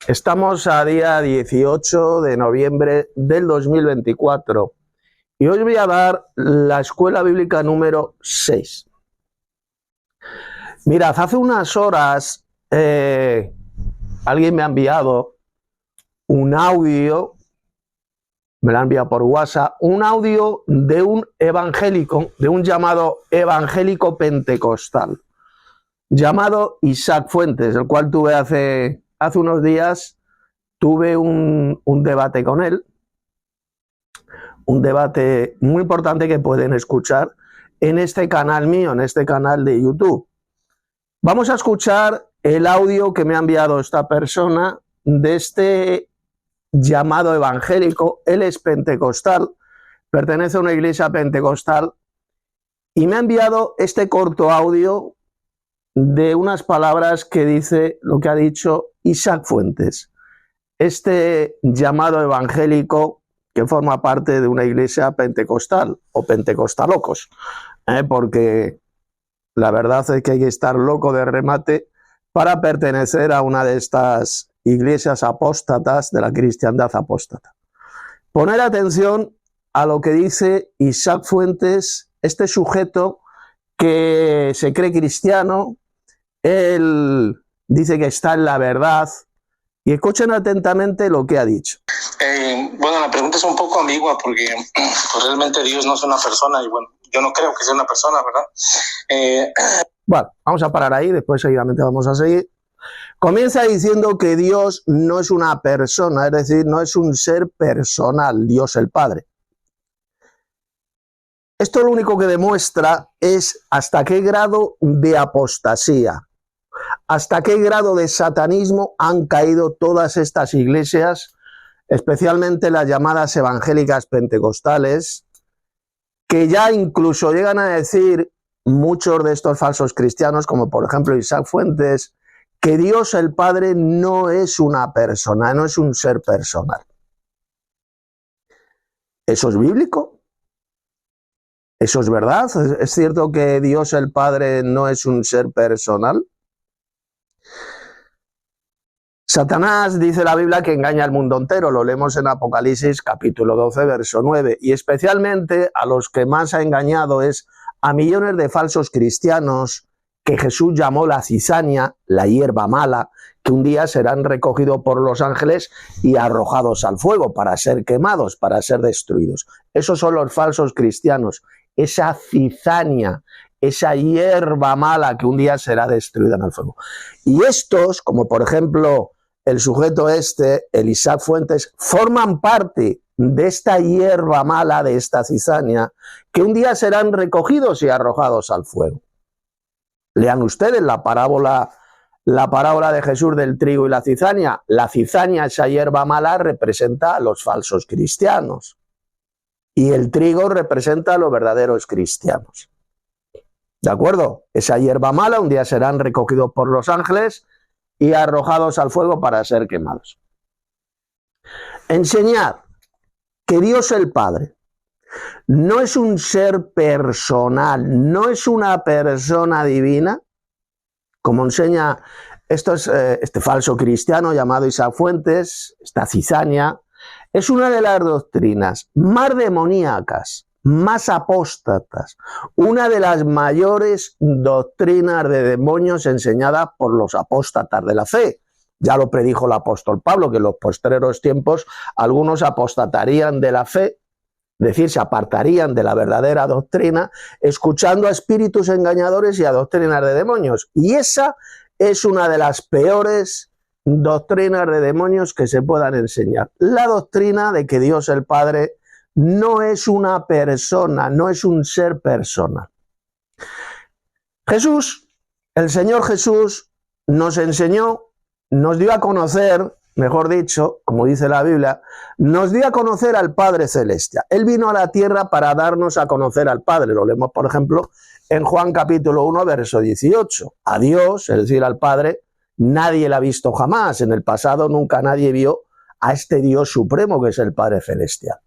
Estamos a día 18 de noviembre del 2024 y hoy voy a dar la escuela bíblica número 6. Mirad, hace unas horas alguien me ha enviado un audio, me lo ha enviado por WhatsApp, un audio de un evangélico, de un llamado evangélico pentecostal, llamado Isaac Fuentes, el cual tuve hace unos días. Tuve un debate con él, un debate muy importante que pueden escuchar en este canal mío, en este canal de YouTube. Vamos a escuchar el audio que me ha enviado esta persona de este llamado evangélico. Él es pentecostal, pertenece a una iglesia pentecostal y me ha enviado este corto audio de unas palabras que dice lo que ha dicho Isaac Fuentes, este llamado evangélico que forma parte de una iglesia pentecostal o pentecostalocos, porque la verdad es que hay que estar loco de remate para pertenecer a una de estas iglesias apóstatas de la cristiandad apóstata. Poner atención a lo que dice Isaac Fuentes, este sujeto que se cree cristiano. Él dice que está en la verdad. Y escuchen atentamente lo que ha dicho. Bueno, la pregunta es un poco ambigua porque pues, realmente Dios no es una persona y bueno, yo no creo que sea una persona, ¿verdad? Bueno, vamos a parar ahí, después seguidamente vamos a seguir. Comienza diciendo que Dios no es una persona, es decir, no es un ser personal, Dios el Padre. Esto lo único que demuestra es hasta qué grado de apostasía, hasta qué grado de satanismo han caído todas estas iglesias, especialmente las llamadas evangélicas pentecostales, que ya incluso llegan a decir muchos de estos falsos cristianos, como por ejemplo Isaac Fuentes, que Dios el Padre no es una persona, no es un ser personal. ¿Eso es bíblico? ¿Eso es verdad? ¿Es cierto que Dios el Padre no es un ser personal? Satanás, dice la Biblia, que engaña al mundo entero. Lo leemos en Apocalipsis capítulo 12, verso 9. Y especialmente a los que más ha engañado es a millones de falsos cristianos que Jesús llamó la cizaña, la hierba mala, que un día serán recogidos por los ángeles y arrojados al fuego para ser quemados, para ser destruidos. Esos son los falsos cristianos, esa cizaña, esa hierba mala que un día será destruida en el fuego. Y estos, como por ejemplo el sujeto este, el Isaac Fuentes, forman parte de esta hierba mala, de esta cizaña, que un día serán recogidos y arrojados al fuego. Lean ustedes la parábola de Jesús del trigo y la cizaña. La cizaña, esa hierba mala, representa a los falsos cristianos. Y el trigo representa a los verdaderos cristianos. ¿De acuerdo? Esa hierba mala un día serán recogidos por los ángeles y arrojados al fuego para ser quemados. Enseñar que Dios el Padre no es un ser personal, no es una persona divina, como enseña este falso cristiano llamado Isaac Fuentes, esta cizaña, es una de las doctrinas más demoníacas, más apóstatas, una de las mayores doctrinas de demonios enseñadas por los apóstatas de la fe. Ya lo predijo el apóstol Pablo, que en los postreros tiempos algunos apostatarían de la fe, es decir, se apartarían de la verdadera doctrina, escuchando a espíritus engañadores y a doctrinas de demonios. Y esa es una de las peores doctrinas de demonios que se puedan enseñar. La doctrina de que Dios el Padre no es una persona, no es un ser personal. Jesús, el Señor Jesús, nos enseñó, nos dio a conocer, mejor dicho, como dice la Biblia, nos dio a conocer al Padre Celestial. Él vino a la tierra para darnos a conocer al Padre. Lo leemos, por ejemplo, en Juan capítulo 1, verso 18. A Dios, es decir, al Padre, nadie le ha visto jamás. En el pasado nunca nadie vio a este Dios supremo que es el Padre Celestial.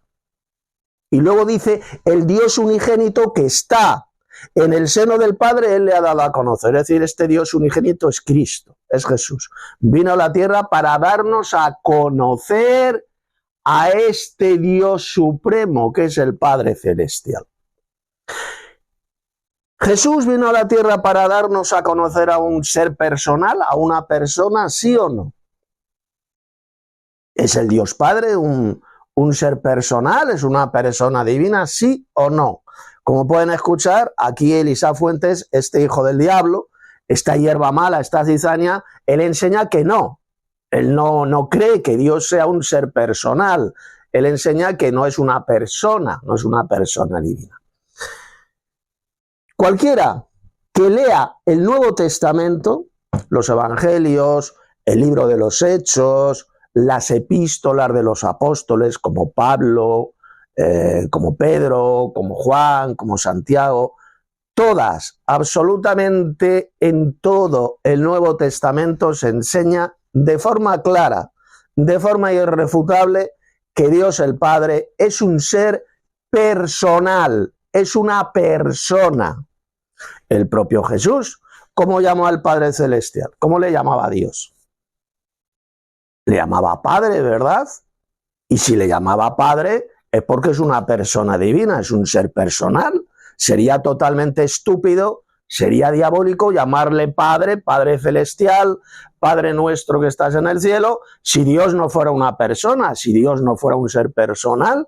Y luego dice, el Dios unigénito que está en el seno del Padre, Él le ha dado a conocer. Es decir, este Dios unigénito es Cristo. es Jesús. Vino a la tierra para darnos a conocer a este Dios supremo que es el Padre Celestial. ¿Jesús vino a la tierra para darnos a conocer a un ser personal, a una persona, sí o no? ¿Es el Dios Padre un ser personal? ¿Es una persona divina, sí o no? Como pueden escuchar, aquí Elisa Fuentes, este hijo del diablo, esta hierba mala, esta cizaña, él enseña que no. Él no cree que Dios sea un ser personal. Él enseña que no es una persona divina. Cualquiera que lea el Nuevo Testamento, los Evangelios, el libro de los Hechos, las epístolas de los apóstoles como Pablo, como Pedro, como Juan, como Santiago, todas, absolutamente en todo el Nuevo Testamento se enseña de forma clara, de forma irrefutable, que Dios el Padre es un ser personal, es una persona. El propio Jesús, ¿cómo llamó al Padre Celestial? ¿Cómo le llamaba a Dios? Le llamaba Padre, ¿verdad? Y si le llamaba Padre es porque es una persona divina, es un ser personal. Sería totalmente estúpido, sería diabólico llamarle Padre, Padre Celestial, Padre nuestro que estás en el cielo, si Dios no fuera una persona, si Dios no fuera un ser personal.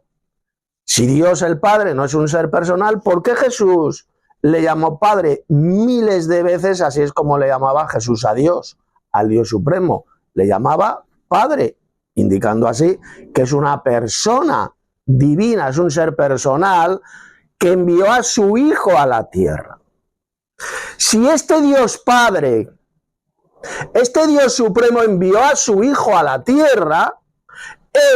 Si Dios el Padre no es un ser personal, ¿por qué Jesús le llamó Padre miles de veces? Así es como le llamaba Jesús a Dios, al Dios Supremo. Le llamaba Padre, indicando así que es una persona divina, es un ser personal que envió a su Hijo a la tierra. Si este Dios Padre, este Dios Supremo envió a su Hijo a la tierra,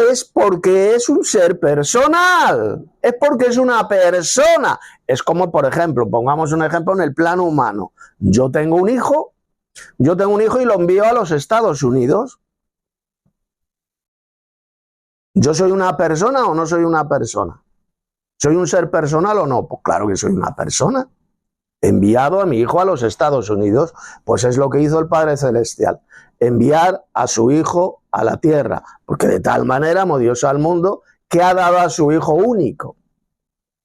es porque es un ser personal, es porque es una persona. Es como, por ejemplo, pongamos un ejemplo en el plano humano. Yo tengo un hijo y lo envío a los Estados Unidos. ¿Yo soy una persona o no soy una persona? ¿Soy un ser personal o no? Pues claro que soy una persona. He enviado a mi hijo a los Estados Unidos, pues es lo que hizo el Padre Celestial. Enviar a su Hijo a la tierra, porque de tal manera amó Dios al mundo que ha dado a su Hijo único,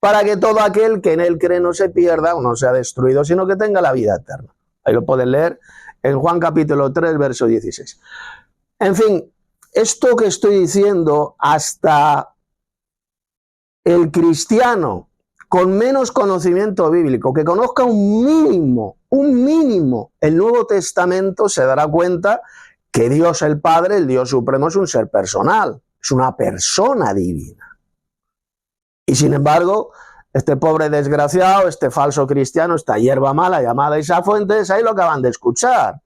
para que todo aquel que en él cree no se pierda o no sea destruido, sino que tenga la vida eterna. Ahí lo pueden leer en Juan capítulo 3, verso 16. En fin, esto que estoy diciendo, hasta el cristiano con menos conocimiento bíblico, que conozca un mínimo el Nuevo Testamento, se dará cuenta que Dios el Padre, el Dios Supremo, es un ser personal, es una persona divina. Y sin embargo, este pobre desgraciado, este falso cristiano, esta hierba mala llamada Elisa Fuentes, ahí lo acaban de escuchar.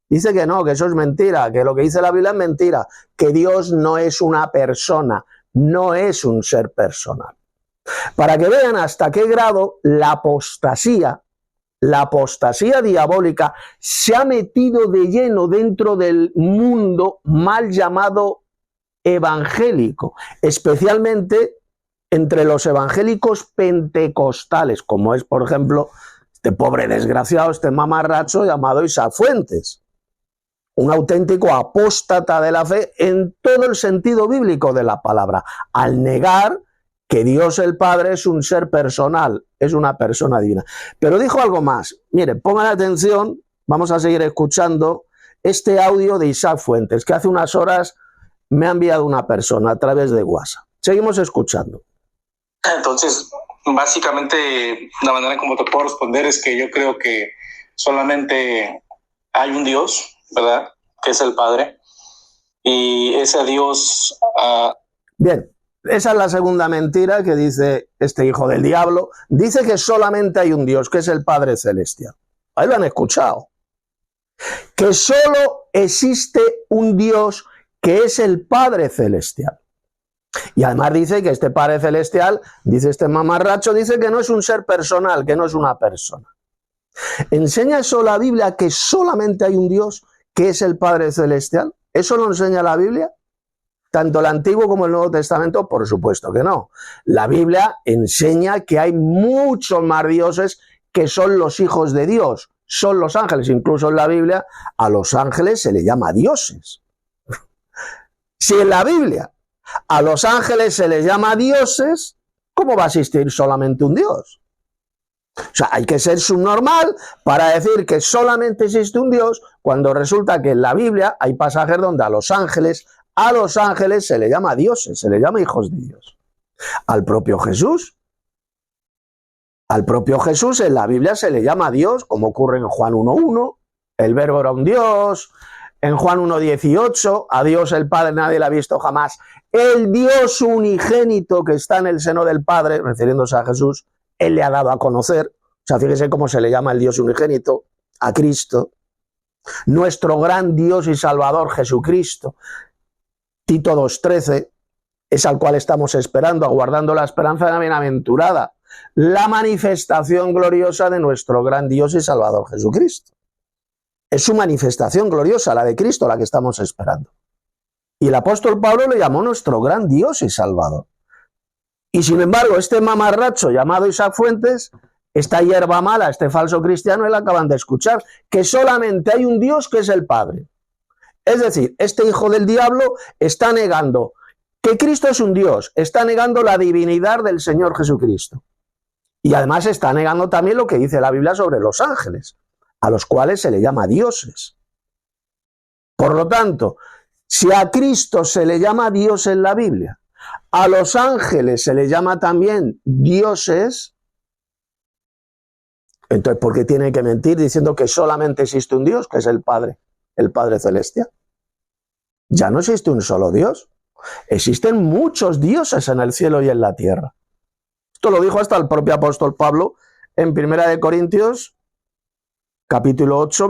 Dice que no, que eso es mentira, que lo que dice la Biblia es mentira, que Dios no es una persona, no es un ser personal. Para que vean hasta qué grado la apostasía diabólica se ha metido de lleno dentro del mundo mal llamado evangélico, especialmente entre los evangélicos pentecostales, como es, por ejemplo, este pobre desgraciado, este mamarracho llamado Elisa Fuentes, un auténtico apóstata de la fe en todo el sentido bíblico de la palabra, al negar que Dios el Padre es un ser personal, es una persona divina. Pero dijo algo más. Miren, pongan atención, vamos a seguir escuchando este audio de Elisa Fuentes, que hace unas horas me ha enviado una persona a través de WhatsApp. Seguimos escuchando. Entonces, básicamente, la manera en cómo te puedo responder es que yo creo que solamente hay un Dios, ¿verdad? Que es el Padre. Y ese Dios... Bien. Esa es la segunda mentira que dice este hijo del diablo. Dice que solamente hay un Dios, que es el Padre Celestial. Ahí lo han escuchado. Que solo existe un Dios que es el Padre Celestial. Y además dice que este Padre Celestial, dice este mamarracho, dice que no es un ser personal, que no es una persona. ¿Enseña eso la Biblia, que solamente hay un Dios que es el Padre Celestial? ¿Eso lo enseña la Biblia? Tanto el Antiguo como el Nuevo Testamento, por supuesto que no. La Biblia enseña que hay muchos más dioses que son los hijos de Dios. son los ángeles. Incluso en la Biblia a los ángeles se le llama dioses. Si en la Biblia a los ángeles se les llama dioses, ¿cómo va a existir solamente un Dios? O sea, hay que ser subnormal para decir que solamente existe un Dios cuando resulta que en la Biblia hay pasajes donde a los ángeles se le llama dioses, se le llama hijos de Dios. Al propio Jesús en la Biblia se le llama Dios, como ocurre en Juan 1.1, el verbo era un Dios. En Juan 1.18, a Dios el Padre nadie lo ha visto jamás. El Dios unigénito que está en el seno del Padre, refiriéndose a Jesús, Él le ha dado a conocer. O sea, fíjese cómo se le llama el Dios unigénito, a Cristo. Nuestro gran Dios y Salvador, Jesucristo. Tito 2.13, es al cual estamos esperando, aguardando la esperanza de la bienaventurada, la manifestación gloriosa de nuestro gran Dios y Salvador, Jesucristo. Es su manifestación gloriosa, la de Cristo, la que estamos esperando. Y el apóstol Pablo le llamó nuestro gran Dios y Salvador. Y sin embargo, este mamarracho llamado Isaac Fuentes, esta hierba mala, este falso cristiano, él acaban de escuchar que solamente hay un Dios que es el Padre. Es decir, este hijo del diablo está negando que Cristo es un Dios, está negando la divinidad del Señor Jesucristo. Y además está negando también lo que dice la Biblia sobre los ángeles, a los cuales se le llama dioses. Por lo tanto, si a Cristo se le llama Dios en la Biblia, a los ángeles se le llama también dioses, entonces ¿por qué tiene que mentir diciendo que solamente existe un Dios, que es el Padre Celestial? Ya no existe un solo Dios, existen muchos dioses en el cielo y en la tierra. Esto lo dijo hasta el propio apóstol Pablo en 1 Corintios capítulo 8,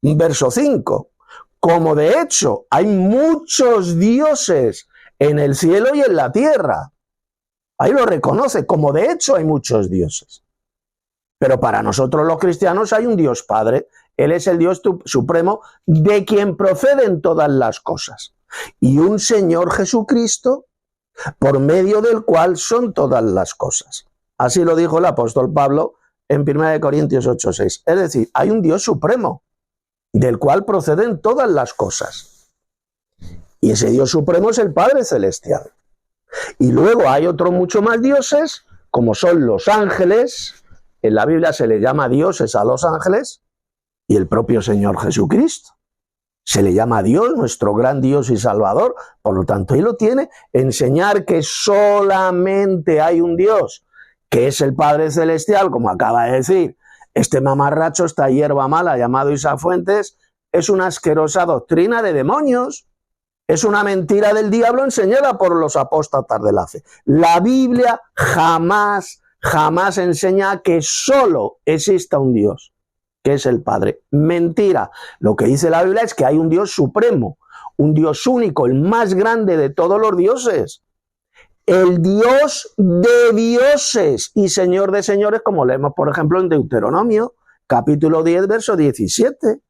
verso 5. Como de hecho hay muchos dioses en el cielo y en la tierra. Ahí lo reconoce, como de hecho hay muchos dioses. Pero para nosotros los cristianos hay un Dios Padre. Él es el Dios supremo de quien proceden todas las cosas. Y un Señor Jesucristo por medio del cual son todas las cosas. Así lo dijo el apóstol Pablo en 1 Corintios 8.6. Es decir, hay un Dios supremo del cual proceden todas las cosas. Y ese Dios supremo es el Padre Celestial. Y luego hay otros mucho más dioses, como son los ángeles. En la Biblia se le llama dioses a los ángeles, y el propio Señor Jesucristo. Se le llama Dios, nuestro gran Dios y Salvador. Por lo tanto, ahí lo tiene, enseñar que solamente hay un Dios, que es el Padre Celestial, como acaba de decir este mamarracho, esta hierba mala llamado Isaac Fuentes, es una asquerosa doctrina de demonios. Es una mentira del diablo enseñada por los apóstatas de la fe. La Biblia jamás enseña que solo exista un Dios, que es el Padre. Mentira. Lo que dice la Biblia es que hay un Dios supremo, un Dios único, el más grande de todos los dioses. El Dios de dioses y Señor de señores, como leemos, por ejemplo, en Deuteronomio, capítulo 10, verso 17.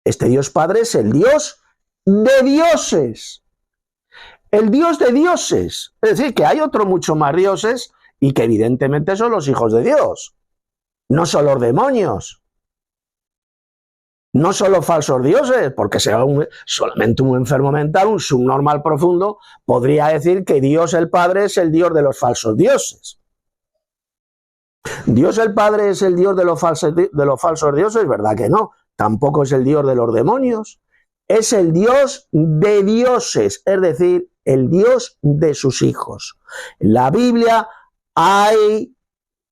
Este Dios Padre es el Dios de dioses. El Dios de dioses. Es decir, que hay otro mucho más dioses y que evidentemente son los hijos de Dios. No son los demonios. No son los falsos dioses, porque solamente un enfermo mental, un subnormal profundo, podría decir que Dios el Padre es el Dios de los falsos dioses. ¿Dios el Padre es el Dios de los falsos dioses? ¿Verdad que no? Tampoco es el Dios de los demonios. Es el Dios de dioses, es decir, el Dios de sus hijos. En la Biblia hay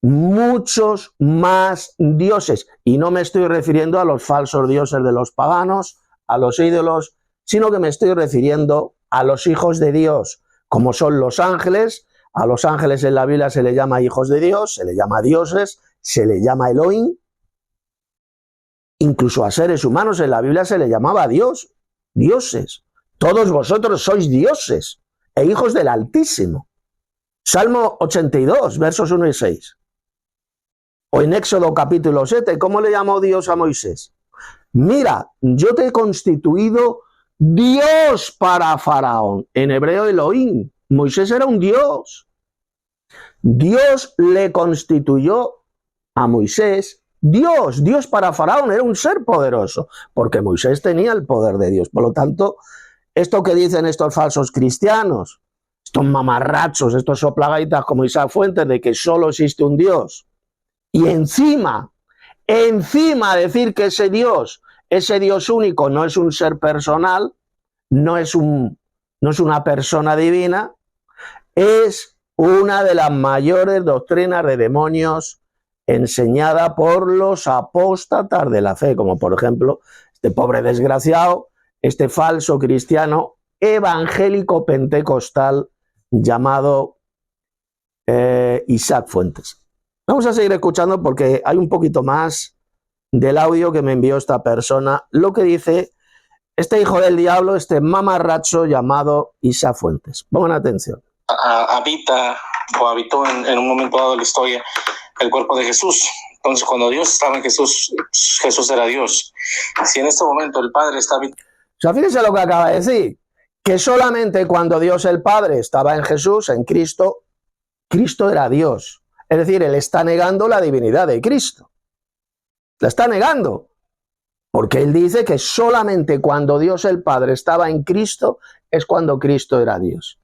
muchos más dioses, y no me estoy refiriendo a los falsos dioses de los paganos, a los ídolos, sino que me estoy refiriendo a los hijos de Dios, como son los ángeles. A los ángeles en la Biblia se le llama hijos de Dios, se le llama dioses, se le llama Elohim. Incluso a seres humanos en la Biblia se le llamaba Dios, dioses. Todos vosotros sois dioses e hijos del Altísimo. Salmo 82, versos 1 y 6. O en Éxodo capítulo 7, ¿cómo le llamó Dios a Moisés? Mira, yo te he constituido Dios para Faraón. En hebreo Elohim. Moisés era un Dios. Dios le constituyó a Moisés Dios para Faraón era un ser poderoso, porque Moisés tenía el poder de Dios. Por lo tanto, esto que dicen estos falsos cristianos, estos mamarrachos, estos soplagaitas como Isaac Fuentes, de que solo existe un Dios, y encima decir que ese Dios único no es un ser personal, no es una persona divina, es una de las mayores doctrinas de demonios enseñada por los apóstatas de la fe, como por ejemplo este pobre desgraciado, este falso cristiano evangélico pentecostal llamado Isaac Fuentes. Vamos a seguir escuchando porque hay un poquito más del audio que me envió esta persona, lo que dice este hijo del diablo, este mamarracho llamado Isaac Fuentes. Pongan atención. Habitó en un momento dado de la historia el cuerpo de Jesús. Entonces, cuando Dios estaba en Jesús, Jesús era Dios. Si en este momento el Padre está habitando... O sea, fíjense lo que acaba de decir, que solamente cuando Dios el Padre estaba en Jesús, en Cristo, Cristo era Dios. Es decir, él está negando la divinidad de Cristo. La está negando. Porque él dice que solamente cuando Dios el Padre estaba en Cristo es cuando Cristo era Dios.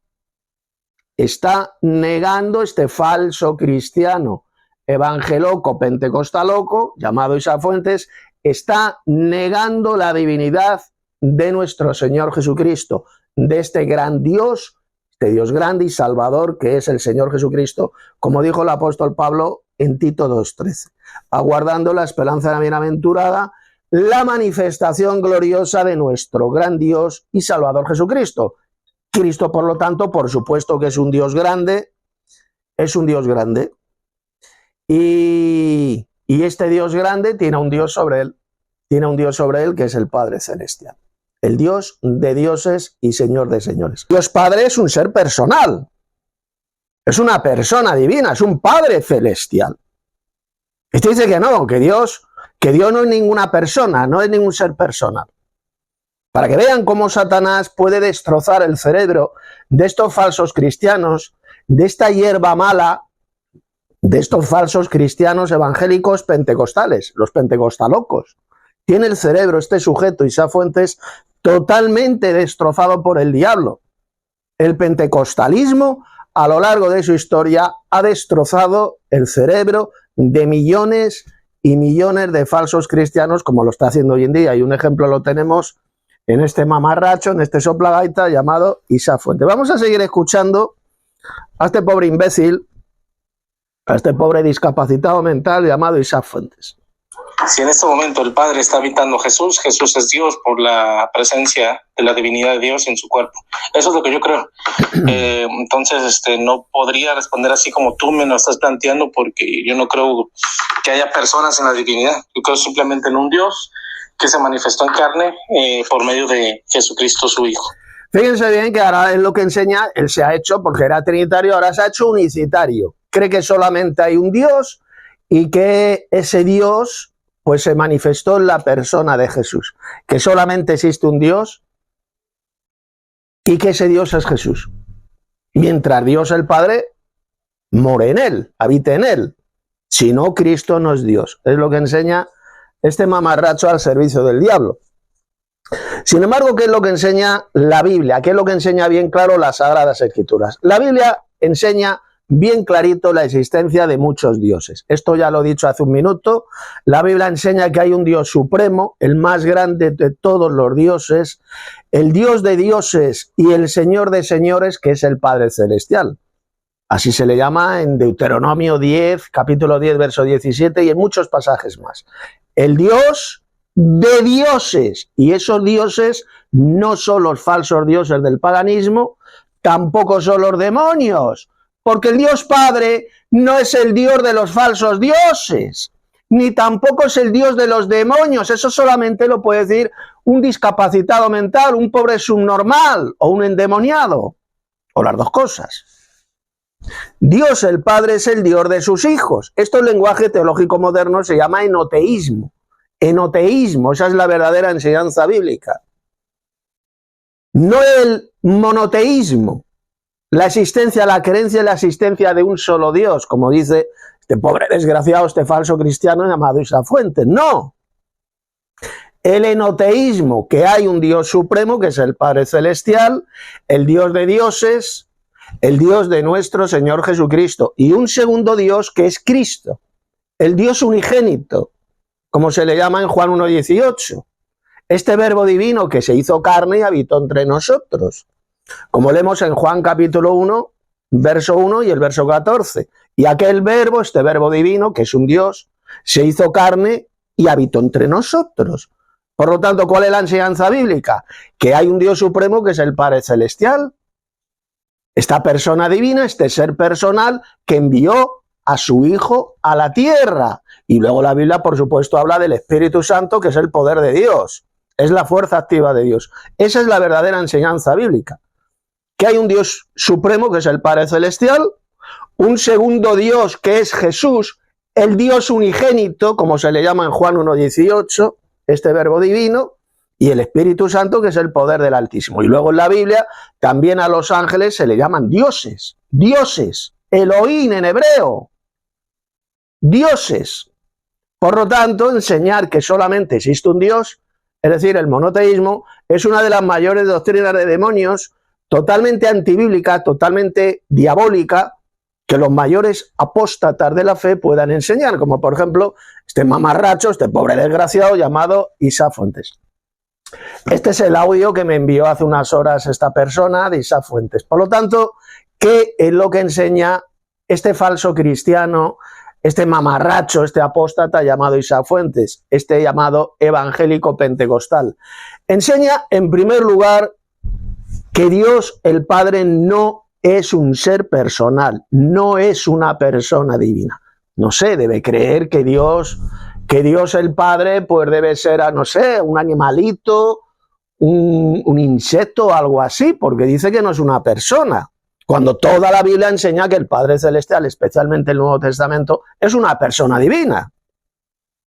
Está negando este falso cristiano evangeloco, pentecostaloco, llamado Isaac Fuentes, está negando la divinidad de nuestro Señor Jesucristo, de este gran Dios, este Dios grande y salvador que es el Señor Jesucristo, como dijo el apóstol Pablo en Tito 2:13, aguardando la esperanza de la bienaventurada, la manifestación gloriosa de nuestro gran Dios y Salvador Jesucristo. Cristo, por lo tanto, por supuesto que es un Dios grande, y este Dios grande tiene un Dios sobre él, que es el Padre Celestial, el Dios de dioses y Señor de señores. Dios Padre es un ser personal, es una persona divina, es un Padre celestial. Este dice que no, que Dios no es ninguna persona, no es ningún ser personal. Para que vean cómo Satanás puede destrozar el cerebro de estos falsos cristianos, de esta hierba mala, de estos falsos cristianos evangélicos pentecostales, los pentecostalocos. Tiene el cerebro este sujeto, Isaac Fuentes, totalmente destrozado por el diablo. El pentecostalismo, a lo largo de su historia, ha destrozado el cerebro de millones y millones de falsos cristianos, como lo está haciendo hoy en día, y un ejemplo lo tenemos en este mamarracho, en este soplagaita llamado Isaac Fuentes. Vamos a seguir escuchando a este pobre imbécil, a este pobre discapacitado mental llamado Isaac Fuentes. Si en este momento el Padre está habitando Jesús, Jesús es Dios por la presencia de la divinidad de Dios en su cuerpo. Eso es lo que yo creo. Entonces, no podría responder así como tú me lo estás planteando, porque yo no creo que haya personas en la divinidad. Yo creo simplemente en un Dios que se manifestó en carne por medio de Jesucristo, su Hijo. Fíjense bien que ahora es lo que enseña, él se ha hecho, porque era trinitario, ahora se ha hecho unicitario. Cree que solamente hay un Dios y que ese Dios pues se manifestó en la persona de Jesús, que solamente existe un Dios y que ese Dios es Jesús. Mientras Dios el Padre more en él, habite en él. Si no, Cristo no es Dios. Es lo que enseña este mamarracho al servicio del diablo. Sin embargo, ¿qué es lo que enseña la Biblia? ¿Qué es lo que enseña bien claro las Sagradas Escrituras? La Biblia enseña bien clarito la existencia de muchos dioses. Esto ya lo he dicho hace un minuto. La Biblia enseña que hay un Dios supremo, el más grande de todos los dioses, el Dios de dioses y el Señor de señores, que es el Padre Celestial. Así se le llama en Deuteronomio 10, capítulo 10, verso 17 y en muchos pasajes más. El Dios de dioses, y esos dioses no son los falsos dioses del paganismo, tampoco son los demonios, porque el Dios Padre no es el Dios de los falsos dioses, ni tampoco es el Dios de los demonios. Eso solamente lo puede decir un discapacitado mental, un pobre subnormal o un endemoniado, o las dos cosas. Dios el Padre es el Dios de sus hijos. Esto en lenguaje teológico moderno se llama enoteísmo. Enoteísmo, esa es la verdadera enseñanza bíblica. No el monoteísmo, la creencia en la existencia de un solo Dios, como dice este pobre desgraciado, este falso cristiano llamado Isaac Fuentes. No. El enoteísmo, que hay un Dios supremo, que es el Padre Celestial, el Dios de dioses, el Dios de nuestro Señor Jesucristo, y un segundo Dios que es Cristo, el Dios unigénito, como se le llama en Juan 1:18. Este verbo divino que se hizo carne y habitó entre nosotros, como leemos en Juan capítulo 1, verso 1 y el verso 14. Y aquel verbo, este verbo divino, que es un Dios, se hizo carne y habitó entre nosotros. Por lo tanto, ¿cuál es la enseñanza bíblica? Que hay un Dios supremo que es el Padre Celestial. Esta persona divina, este ser personal que envió a su Hijo a la tierra. Y luego la Biblia, por supuesto, habla del Espíritu Santo, que es el poder de Dios. Es la fuerza activa de Dios. Esa es la verdadera enseñanza bíblica. Que hay un Dios supremo, que es el Padre Celestial, un segundo Dios, que es Jesús, el Dios unigénito, como se le llama en Juan 1:18, este verbo divino, y el Espíritu Santo, que es el poder del Altísimo. Y luego en la Biblia también a los ángeles se le llaman dioses, dioses, Elohim en hebreo, dioses. Por lo tanto, enseñar que solamente existe un Dios, es decir, el monoteísmo, es una de las mayores doctrinas de demonios, totalmente antibíblica, totalmente diabólica, que los mayores apóstatas de la fe puedan enseñar, como por ejemplo este mamarracho, este pobre desgraciado llamado Isaac Fuentes. Este es el audio que me envió hace unas horas esta persona de Isaac Fuentes. Por lo tanto, ¿qué es lo que enseña este falso cristiano, este mamarracho, este apóstata llamado Isaac Fuentes, este llamado evangélico pentecostal? Enseña, en primer lugar, que Dios, el Padre, no es un ser personal, no es una persona divina. No sé, debe creer que Dios el Padre, pues debe ser, no sé, un animalito, un insecto o algo así, porque dice que no es una persona. Cuando toda la Biblia enseña que el Padre Celestial, especialmente el Nuevo Testamento, es una persona divina.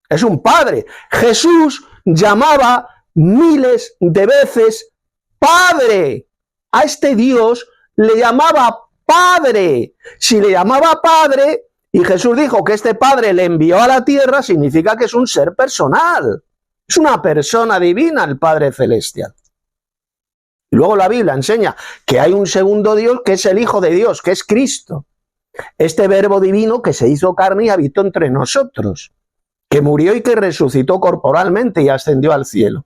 Es un Padre. Jesús llamaba miles de veces Padre. A este Dios le llamaba Padre. Si le llamaba Padre y Jesús dijo que este Padre le envió a la tierra, significa que es un ser personal. Es una persona divina el Padre Celestial. Y luego la Biblia enseña que hay un segundo Dios que es el Hijo de Dios, que es Cristo. Este verbo divino que se hizo carne y habitó entre nosotros, que murió y que resucitó corporalmente y ascendió al cielo.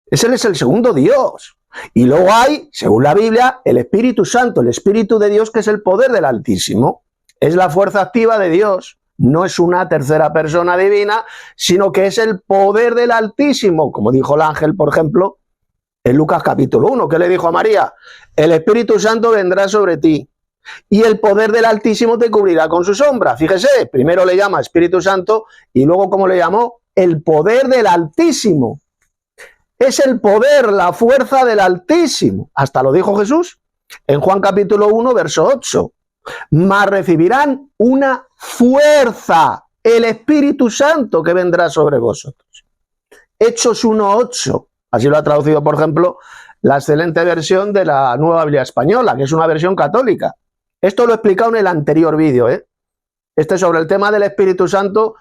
Ese es el segundo Dios. Y luego hay, según la Biblia, el Espíritu Santo, el Espíritu de Dios, que es el poder del Altísimo. Es la fuerza activa de Dios. No es una tercera persona divina, sino que es el poder del Altísimo. Como dijo el ángel, por ejemplo, en Lucas capítulo 1, que le dijo a María: el Espíritu Santo vendrá sobre ti y el poder del Altísimo te cubrirá con su sombra. Fíjese, primero le llama Espíritu Santo y luego, ¿cómo le llamó? El poder del Altísimo. Es el poder, la fuerza del Altísimo. Hasta lo dijo Jesús en Juan capítulo 1, verso 8. Mas recibirán una fuerza, el Espíritu Santo que vendrá sobre vosotros. Hechos 1:8. Así lo ha traducido, por ejemplo, la excelente versión de la Nueva Biblia Española, que es una versión católica. Esto lo he explicado en el anterior vídeo, Este sobre el tema del Espíritu Santo.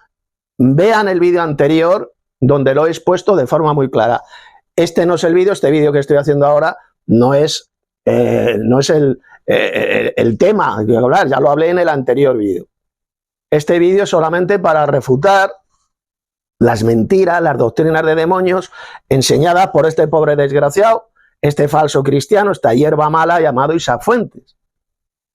Vean el vídeo anterior, donde lo he expuesto de forma muy clara. Este no es el vídeo, este vídeo que estoy haciendo ahora no es el tema que hablar, ya lo hablé en el anterior vídeo. Este vídeo es solamente para refutar las mentiras, las doctrinas de demonios enseñadas por este pobre desgraciado, este falso cristiano, esta hierba mala llamado Isaac Fuentes,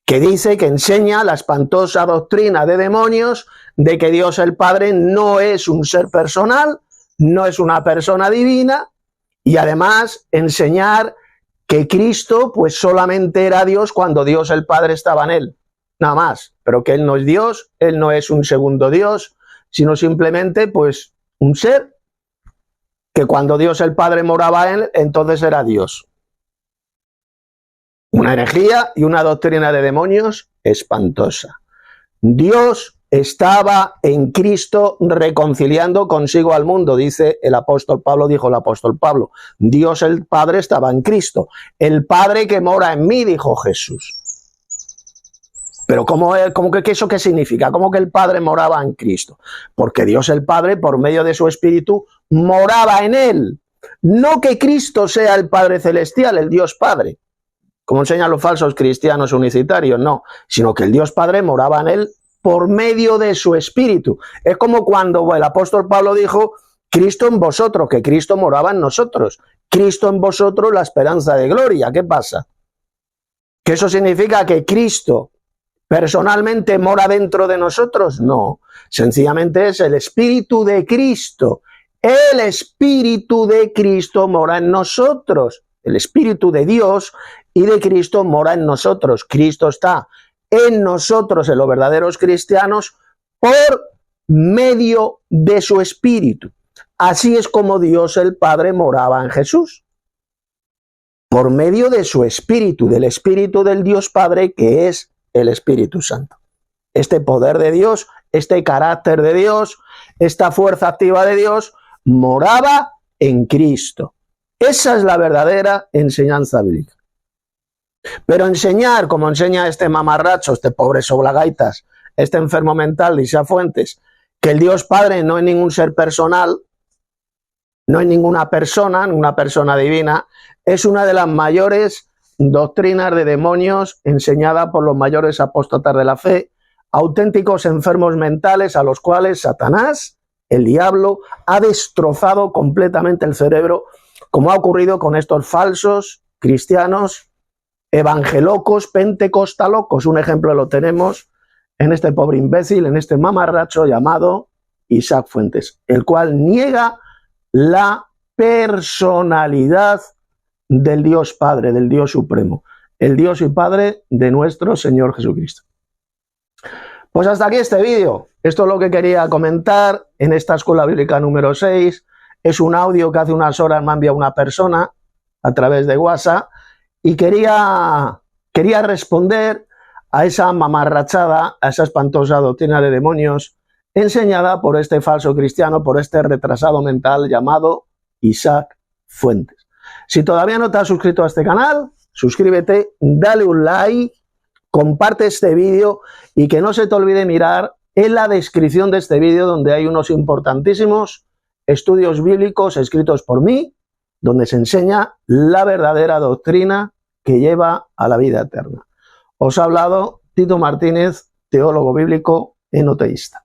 que dice, que enseña la espantosa doctrina de demonios de que Dios el Padre no es un ser personal, no es una persona divina, y además enseñar que Cristo pues solamente era Dios cuando Dios el Padre estaba en él, nada más, pero que él no es Dios, él no es un segundo Dios, sino simplemente pues un ser que cuando Dios el Padre moraba en él, entonces era Dios. Una herejía y una doctrina de demonios espantosa. Dios estaba en Cristo reconciliando consigo al mundo, dice el apóstol Pablo, dijo el apóstol Pablo. Dios el Padre estaba en Cristo. El Padre que mora en mí, dijo Jesús. Pero ¿cómo que eso qué significa? ¿Cómo que el Padre moraba en Cristo? Porque Dios el Padre, por medio de su Espíritu, moraba en él. No que Cristo sea el Padre Celestial, el Dios Padre, como enseñan los falsos cristianos unicitarios, no, sino que el Dios Padre moraba en él por medio de su Espíritu. Es como cuando el apóstol Pablo dijo, Cristo en vosotros, que Cristo moraba en nosotros. Cristo en vosotros, la esperanza de gloria. ¿Qué pasa? ¿Que eso significa que Cristo personalmente mora dentro de nosotros? No, sencillamente es el Espíritu de Cristo. El Espíritu de Cristo mora en nosotros. El Espíritu de Dios y de Cristo mora en nosotros. Cristo está en nosotros, en los verdaderos cristianos, por medio de su Espíritu. Así es como Dios el Padre moraba en Jesús. Por medio de su Espíritu, del Espíritu del Dios Padre, que es el Espíritu Santo. Este poder de Dios, este carácter de Dios, esta fuerza activa de Dios, moraba en Cristo. Esa es la verdadera enseñanza bíblica. Pero enseñar, como enseña este mamarracho, este pobre soblagaitas, este enfermo mental de Isaac Fuentes, que el Dios Padre no es ningún ser personal, no es ninguna persona divina, es una de las mayores doctrinas de demonios enseñada por los mayores apóstatas de la fe, auténticos enfermos mentales a los cuales Satanás, el diablo, ha destrozado completamente el cerebro, como ha ocurrido con estos falsos cristianos evangelocos, pentecostalocos. Un ejemplo lo tenemos en este pobre imbécil, en este mamarracho llamado Isaac Fuentes, el cual niega la personalidad del Dios Padre, del Dios Supremo, el Dios y Padre de nuestro Señor Jesucristo. Pues hasta aquí este vídeo. Esto es lo que quería comentar en esta escuela bíblica número 6. Es un audio que hace unas horas me ha enviado una persona a través de WhatsApp y quería responder a esa mamarrachada, a esa espantosa doctrina de demonios enseñada por este falso cristiano, por este retrasado mental llamado Isaac Fuentes. Si todavía no te has suscrito a este canal, suscríbete, dale un like, comparte este vídeo y que no se te olvide mirar en la descripción de este vídeo donde hay unos importantísimos estudios bíblicos escritos por mí, donde se enseña la verdadera doctrina que lleva a la vida eterna. Os ha hablado Tito Martínez, teólogo bíblico enoteísta.